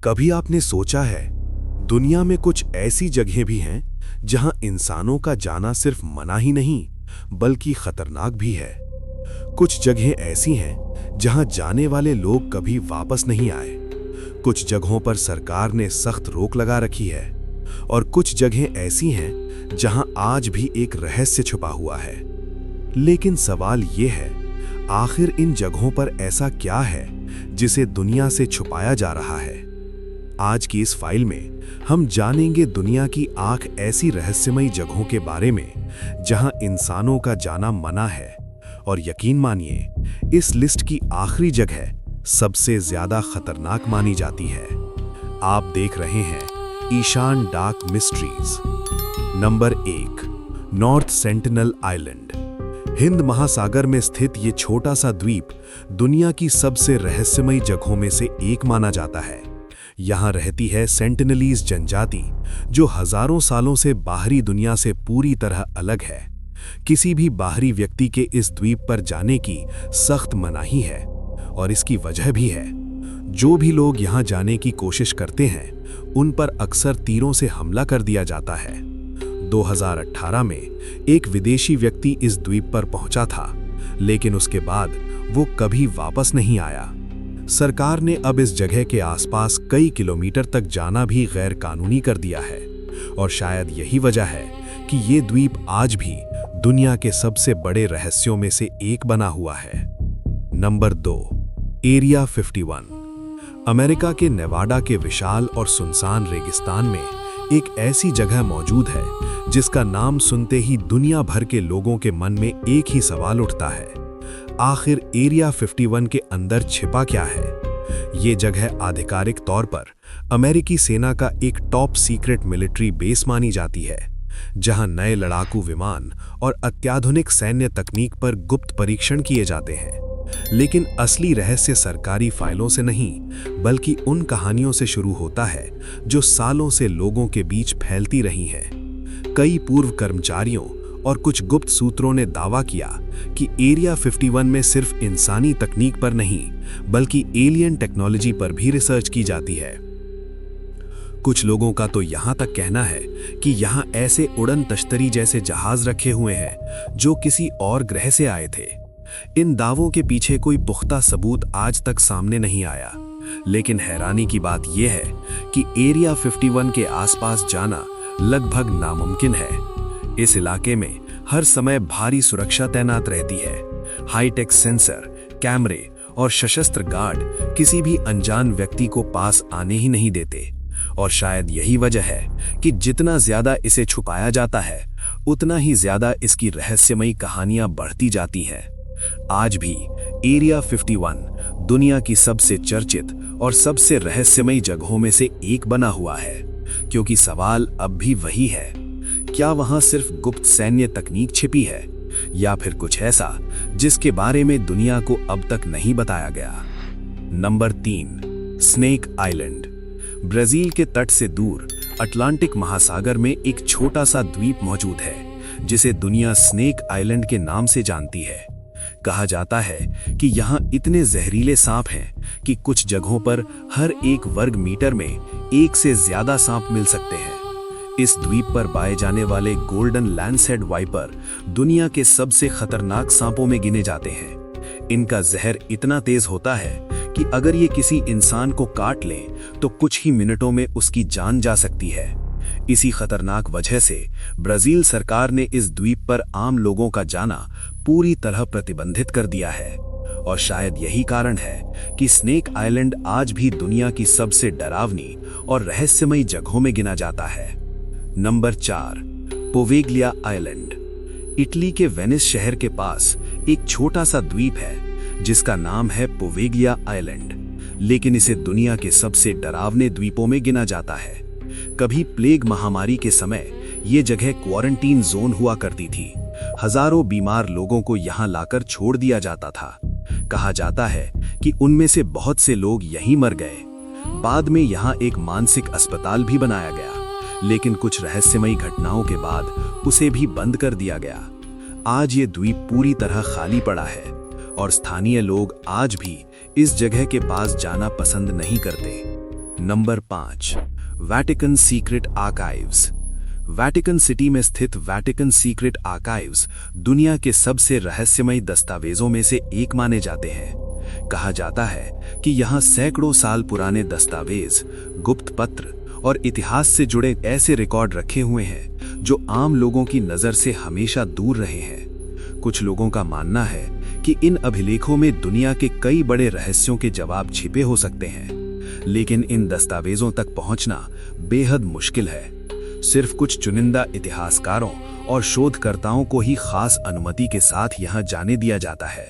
कभी आपने सोचा है, दुनिया में कुछ ऐसी जगहें भी हैं जहां इंसानों का जाना सिर्फ मना ही नहीं बल्कि खतरनाक भी है। कुछ जगहें ऐसी हैं जहां जाने वाले लोग कभी वापस नहीं आए। कुछ जगहों पर सरकार ने सख्त रोक लगा रखी है और कुछ जगहें ऐसी हैं जहां आज भी एक रहस्य छुपा हुआ है। लेकिन सवाल ये है, आखिर इन जगहों पर ऐसा क्या है जिसे दुनिया से छुपाया जा रहा है? आज की इस फाइल में हम जानेंगे दुनिया की आंख ऐसी रहस्यमयी जगहों के बारे में जहां इंसानों का जाना मना है। और यकीन मानिए, इस लिस्ट की आखिरी जगह सबसे ज्यादा खतरनाक मानी जाती है। आप देख रहे हैं Ishan dark mysteries. Number 1, north sentinel island. हिंद महासागर में स्थित ये छोटा सा द्वीप दुनिया की सबसे रहस्यमयी जगहों में से एक माना जाता है। यहाँ रहती है सेंटिनलीज जनजाति, जो हजारों सालों से बाहरी दुनिया से पूरी तरह अलग है। किसी भी बाहरी व्यक्ति के इस द्वीप पर जाने की सख्त मनाही है और इसकी वजह भी है। जो भी लोग यहाँ जाने की कोशिश करते हैं उन पर अक्सर तीरों से हमला कर दिया जाता है। 2018 में एक विदेशी व्यक्ति इस द्वीप पर पहुंचा था, लेकिन उसके बाद वो कभी वापस नहीं आया। सरकार ने अब इस जगह के आसपास कई किलोमीटर तक जाना भी गैर कानूनी कर दिया है और शायद यही वजह है कि ये द्वीप आज भी दुनिया के सबसे बड़े रहस्यों में से एक बना हुआ है। Number 2, area 51। अमेरिका के नेवाडा के विशाल और सुनसान रेगिस्तान में एक ऐसी जगह मौजूद है जिसका नाम सुनते ही दुनिया भर के लोगों के मन में एक ही सवाल उठता है, आखिर एरिया 51 के अंदर छिपा क्या है? ये जगह आधिकारिक तौर पर अमेरिकी सेना का एक टॉप सीक्रेट मिलिट्री बेस मानी जाती है, जहां नए लड़ाकू विमान और अत्याधुनिक सैन्य तकनीक पर गुप्त परीक्षण किए जाते हैं। लेकिन असली रहस्य सरकारी फाइलों से नहीं बल्कि उन कहानियों से शुरू होता है जो सालों से लोगों के बीच फैलती रही हैं। कई पूर्व कर्मचारियों और कुछ गुप्त सूत्रों ने दावा किया कि एरिया 51 में सिर्फ इंसानी तकनीक पर नहीं बल्कि एलियन टेक्नोलॉजी पर भी रिसर्च की जाती है। कुछ लोगों का तो यहां तक कहना है कि यहां ऐसे उड़न तश्तरी जैसे जहाज रखे हुए हैं जो किसी और ग्रह से आए थे। इन दावों के पीछे कोई पुख्ता सबूत आज तक सामने नहीं आया, लेकिन हैरानी की बात यह है कि एरिया 51 के आसपास जाना लगभग नामुमकिन है। इस इलाके में हर समय भारी सुरक्षा तैनात रहती है। हाईटेक सेंसर, कैमरे और सशस्त्र गार्ड किसी भी अनजान व्यक्ति को पास आने ही नहीं देते। और शायद यही वजह है कि जितना ज्यादा इसे छुपाया जाता है उतना ही ज्यादा इसकी रहस्यमयी कहानियां बढ़ती जाती हैं। आज भी एरिया 51 दुनिया की सबसे चर्चित और सबसे रहस्यमयी जगहों में से एक बना हुआ है, क्योंकि सवाल अब भी वही है, क्या वहां सिर्फ गुप्त सैन्य तकनीक छिपी है या फिर कुछ ऐसा जिसके बारे में दुनिया को अब तक नहीं बताया गया? Number 3, snake island. ब्राजील के तट से दूर अटलांटिक महासागर में एक छोटा सा द्वीप मौजूद है जिसे दुनिया स्नेक आइलैंड के नाम से जानती है। कहा जाता है कि यहाँ इतने जहरीले सांप हैं कि कुछ जगहों पर हर 1 वर्ग मीटर में 1 से ज्यादा सांप मिल सकते हैं। इस द्वीप पर पाए जाने वाले गोल्डन लैंडसेड वाइपर दुनिया के सबसे खतरनाक सांपों में गिने जाते हैं। इनका जहर इतना तेज होता है कि अगर ये किसी इंसान को काट ले तो कुछ ही मिनटों में उसकी जान जा सकती है। इसी खतरनाक वजह से ब्राजील सरकार ने इस द्वीप पर आम लोगों का जाना पूरी तरह प्रतिबंधित कर दिया है। और शायद यही कारण है कि स्नेक आइलैंड आज भी दुनिया की सबसे डरावनी और रहस्यमयी जगहों में गिना जाता है। Number 4, Poveglia island. इटली के वेनिस शहर के पास एक छोटा सा द्वीप है जिसका नाम है पोवेग्लिया आइलैंड, लेकिन इसे दुनिया के सबसे डरावने द्वीपों में गिना जाता है। कभी प्लेग महामारी के समय ये जगह क्वारंटीन जोन हुआ करती थी। हजारों बीमार लोगों को यहाँ लाकर छोड़ दिया जाता था। कहा जाता है कि उनमें से बहुत से लोग यहीं मर गए। बाद में यहाँ एक मानसिक अस्पताल भी बनाया गया, लेकिन कुछ रहस्यमयी घटनाओं के बाद उसे भी बंद कर दिया गया। आज ये द्वीप पूरी तरह खाली पड़ा है और स्थानीय लोग आज भी इस जगह के पास जाना पसंद नहीं करते। Number 5, Vatican secret archives. Vatican city में स्थित वैटिकन सीक्रेट आर्काइव्स दुनिया के सबसे रहस्यमयी दस्तावेजों में से एक माने जाते हैं। कहा जाता है कि यहाँ सैकड़ों साल पुराने दस्तावेज, गुप्त पत्र और इतिहास से जुड़े ऐसे रिकॉर्ड रखे हुए हैं जो आम लोगों की नज़र से हमेशा दूर रहे हैं। कुछ लोगों का मानना है कि इन अभिलेखों में दुनिया के कई बड़े रहस्यों के जवाब छिपे हो सकते हैं, लेकिन इन दस्तावेजों तक पहुंचना बेहद मुश्किल है। सिर्फ कुछ चुनिंदा इतिहासकारों और शोधकर्ताओं को ही खास अनुमति के साथ यहां जाने दिया जाता है।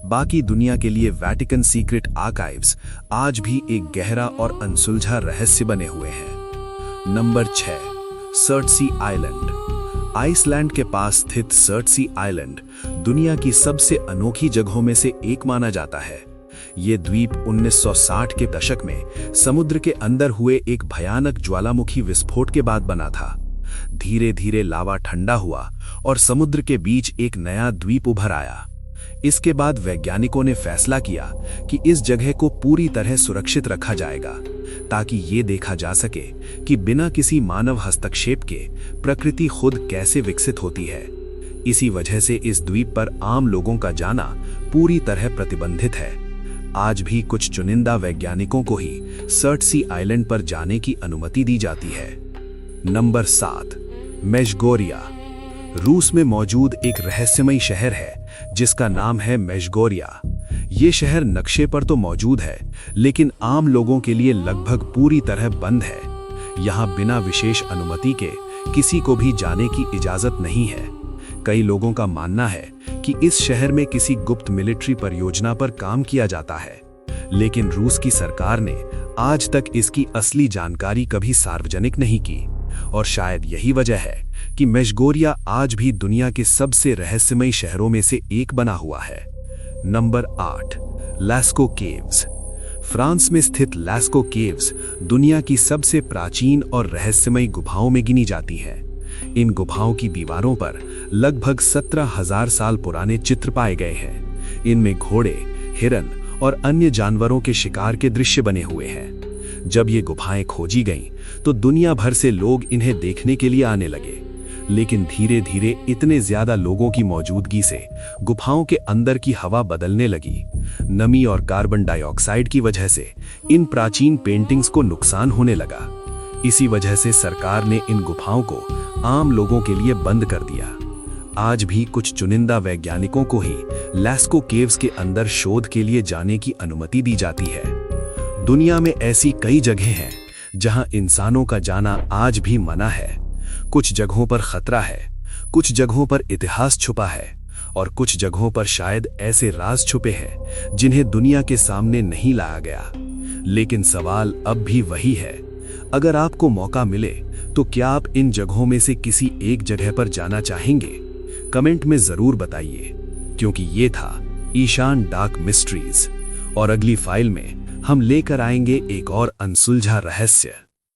बाकी दुनिया के लिए वैटिकन सीक्रेट आर्काइव्स आज भी एक गहरा और अनसुलझा रहस्य बने हुए हैं। Number 6, सर्टसी island. आइसलैंड के पास स्थित सर्टसी आइलैंड दुनिया की सबसे अनोखी जगहों में से एक माना जाता है। ये द्वीप 1960 के दशक में समुद्र के अंदर हुए एक भयानक ज्वालामुखी विस्फोट के बाद बना था। धीरे धीरे लावा ठंडा हुआ और समुद्र के बीच एक नया द्वीप उभर आया। इसके बाद वैज्ञानिकों ने फैसला किया कि इस जगह को पूरी तरह सुरक्षित रखा जाएगा, ताकि ये देखा जा सके कि बिना किसी मानव हस्तक्षेप के प्रकृति खुद कैसे विकसित होती है। इसी वजह से इस द्वीप पर आम लोगों का जाना पूरी तरह प्रतिबंधित है। आज भी कुछ चुनिंदा वैज्ञानिकों को ही सर्टसी आइलैंड पर जाने की अनुमति दी जाती है। नंबर 7, मेजगोरिया। रूस में मौजूद एक रहस्यमयी शहर है जिसका नाम है मेजगोरिया। ये शहर नक्शे पर तो मौजूद है, लेकिन आम लोगों के लिए लगभग पूरी तरह बंद है। यहाँ बिना विशेष अनुमति के किसी को भी जाने की इजाजत नहीं है। कई लोगों का मानना है कि इस शहर में किसी गुप्त मिलिट्री परियोजना पर काम किया जाता है, लेकिन रूस की सरकार ने आज तक इसकी असली जानकारी कभी सार्वजनिक नहीं की, और शायद यही वजह है कि मेजगोरिया आज भी दुनिया के सबसे रहस्यमयी शहरों में से एक बना हुआ है। Number 8, लैस्को caves. फ्रांस में स्थित लैस्को केव्स दुनिया की सबसे प्राचीन और रहस्यमयी गुफाओं में गिनी जाती है। इन गुफाओं की दीवारों पर लगभग 17,000 साल पुराने चित्र पाए गए हैं। इनमें घोड़े, हिरन और अन्य जानवरों के शिकार के दृश्य बने हुए हैं। जब ये गुफाएं खोजी गईं, तो दुनिया भर से लोग इन्हें देखने के लिए आने लगे, लेकिन धीरे धीरे इतने ज्यादा लोगों की मौजूदगी से गुफाओं के अंदर की हवा बदलने लगी। नमी और कार्बन डाइऑक्साइड की वजह से इन प्राचीन पेंटिंग्स को नुकसान होने लगा। इसी वजह से सरकार ने इन गुफाओं को आम लोगों के लिए बंद कर दिया। आज भी कुछ चुनिंदा वैज्ञानिकों को ही लैस्को केव्स के अंदर शोध के लिए जाने की अनुमति दी जाती है। दुनिया में ऐसी कई जगहें हैं जहां इंसानों का जाना आज भी मना है। कुछ जगहों पर खतरा है, कुछ जगहों पर इतिहास छुपा है, और कुछ जगहों पर शायद ऐसे राज छुपे हैं जिन्हें दुनिया के सामने नहीं लाया गया। लेकिन सवाल अब भी वही है, अगर आपको मौका मिले तो क्या आप इन जगहों में से किसी एक जगह पर जाना चाहेंगे? कमेंट में जरूर बताइए, क्योंकि ये था ईशान डार्क मिस्ट्रीज, और अगली फाइल में हम लेकर आएंगे एक और अनसुलझा रहस्य।